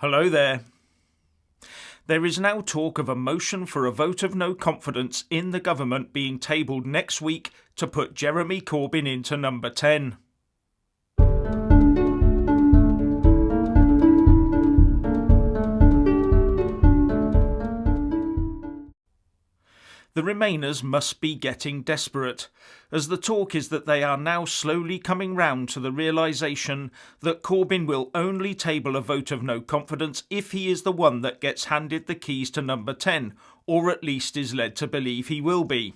Hello there. There is now talk of a motion for a vote of no confidence in the government being tabled next week to put Jeremy Corbyn into number 10. The Remainers must be getting desperate, as the talk is that they are now slowly coming round to the realisation that Corbyn will only table a vote of no confidence if he is the one that gets handed the keys to number 10, or at least is led to believe he will be.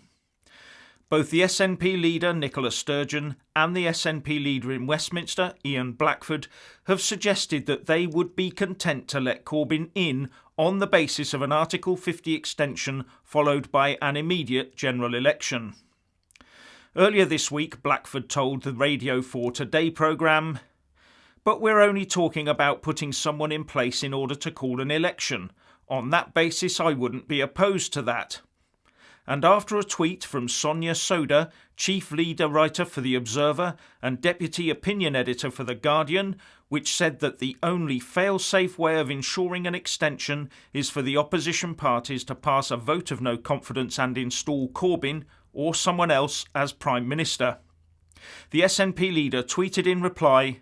Both the SNP Leader, Nicola Sturgeon, and the SNP Leader in Westminster, Ian Blackford, have suggested that they would be content to let Corbyn in on the basis of an Article 50 extension followed by an immediate general election. Earlier this week, Blackford told the Radio 4 Today programme, "But we're only talking about putting someone in place in order to call an election. On that basis, I wouldn't be opposed to that." And after a tweet from Sonia Soda, chief leader writer for The Observer and deputy opinion editor for The Guardian, which said that the only fail-safe way of ensuring an extension is for the opposition parties to pass a vote of no confidence and install Corbyn or someone else as Prime Minister. The SNP leader tweeted in reply,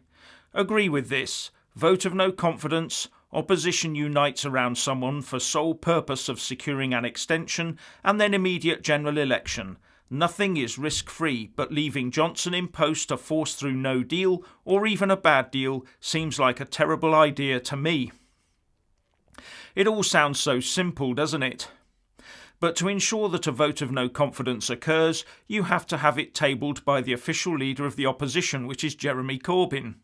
"Agree with this. Vote of no confidence. Opposition unites around someone for sole purpose of securing an extension and then immediate general election. Nothing is risk-free, but leaving Johnson in post to force through no deal or even a bad deal seems like a terrible idea to me." It all sounds so simple, doesn't it? But to ensure that a vote of no confidence occurs, you have to have it tabled by the official leader of the opposition, which is Jeremy Corbyn.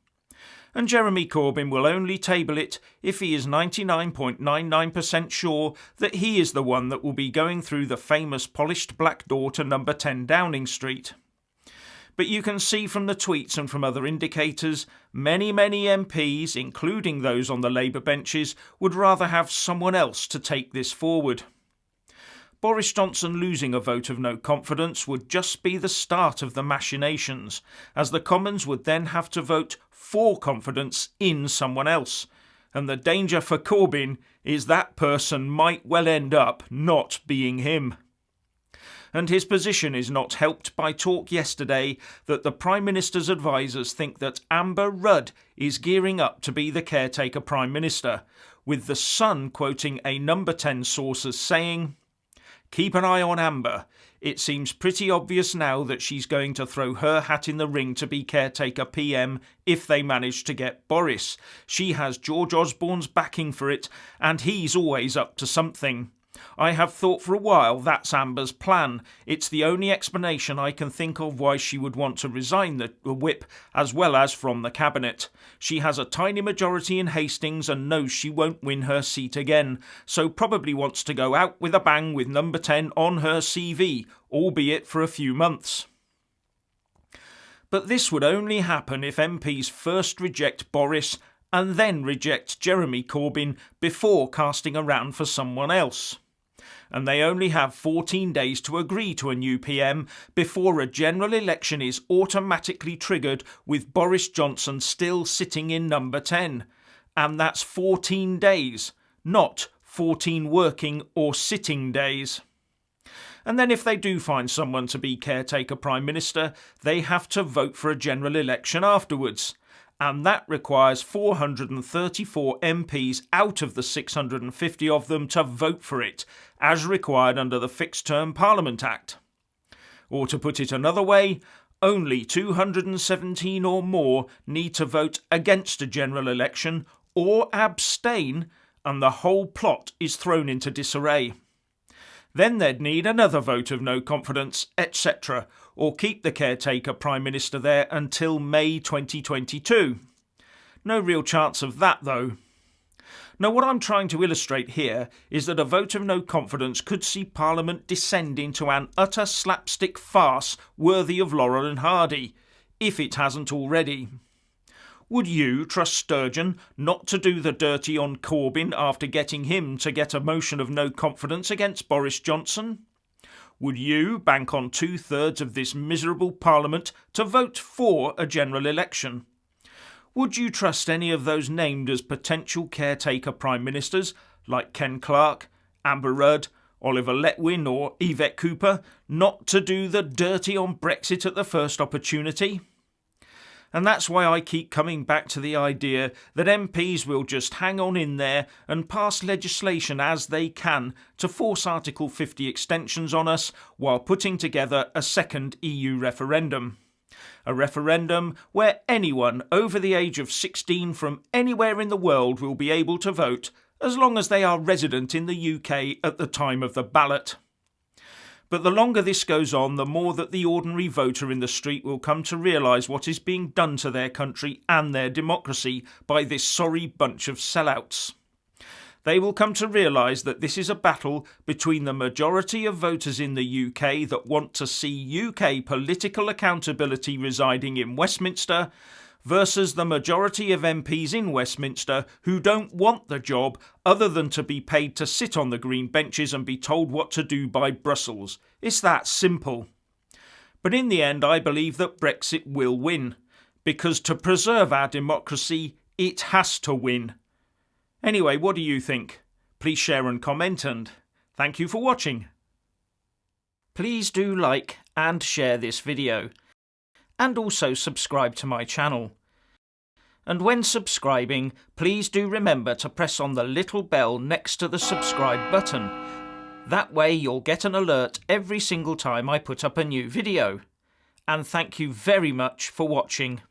And Jeremy Corbyn will only table it if he is 99.99% sure that he is the one that will be going through the famous polished black door to number 10 Downing Street. But you can see from the tweets and from other indicators, many MPs, including those on the Labour benches, would rather have someone else to take this forward. Boris Johnson losing a vote of no confidence would just be the start of the machinations, as the Commons would then have to vote for confidence in someone else. And the danger for Corbyn is that person might well end up not being him. And his position is not helped by talk yesterday that the Prime Minister's advisers think that Amber Rudd is gearing up to be the caretaker Prime Minister, with The Sun quoting a number 10 source as saying, "Keep an eye on Amber. It seems pretty obvious now that she's going to throw her hat in the ring to be caretaker PM if they manage to get Boris. She has George Osborne's backing for it, and he's always up to something. I have thought for a while that's Amber's plan. It's the only explanation I can think of why she would want to resign the whip as well as from the cabinet. She has a tiny majority in Hastings and knows she won't win her seat again, so probably wants to go out with a bang with number 10 on her CV, albeit for a few months." But this would only happen if MPs first reject Boris and then reject Jeremy Corbyn before casting around for someone else. And they only have 14 days to agree to a new PM before a general election is automatically triggered with Boris Johnson still sitting in number 10. And that's 14 days, not 14 working or sitting days. And then if they do find someone to be caretaker Prime Minister, they have to vote for a general election afterwards. And that requires 434 MPs out of the 650 of them to vote for it, as required under the Fixed Term Parliament Act. Or to put it another way, only 217 or more need to vote against a general election or abstain, and the whole plot is thrown into disarray. Then they'd need another vote of no confidence, etc., or keep the caretaker Prime Minister there until May 2022. No real chance of that, though. Now, what I'm trying to illustrate here is that a vote of no confidence could see Parliament descend into an utter slapstick farce worthy of Laurel and Hardy, if it hasn't already. Would you trust Sturgeon not to do the dirty on Corbyn after getting him to get a motion of no confidence against Boris Johnson? Would you bank on 2/3 of this miserable Parliament to vote for a general election? Would you trust any of those named as potential caretaker Prime Ministers, like Ken Clarke, Amber Rudd, Oliver Letwin or Yvette Cooper, not to do the dirty on Brexit at the first opportunity? And that's why I keep coming back to the idea that MPs will just hang on in there and pass legislation as they can to force Article 50 extensions on us while putting together a second EU referendum. A referendum where anyone over the age of 16 from anywhere in the world will be able to vote, as long as they are resident in the UK at the time of the ballot. But the longer this goes on, the more that the ordinary voter in the street will come to realise what is being done to their country and their democracy by this sorry bunch of sellouts. They will come to realise that this is a battle between the majority of voters in the UK that want to see UK political accountability residing in Westminster versus the majority of MPs in Westminster who don't want the job other than to be paid to sit on the green benches and be told what to do by Brussels. It's that simple. But in the end, I believe that Brexit will win, because to preserve our democracy, it has to win. Anyway, what do you think? Please share and comment, and thank you for watching. Please do like and share this video, and also subscribe to my channel. And when subscribing, please do remember to press on the little bell next to the subscribe button. That way you'll get an alert every single time I put up a new video. And thank you very much for watching.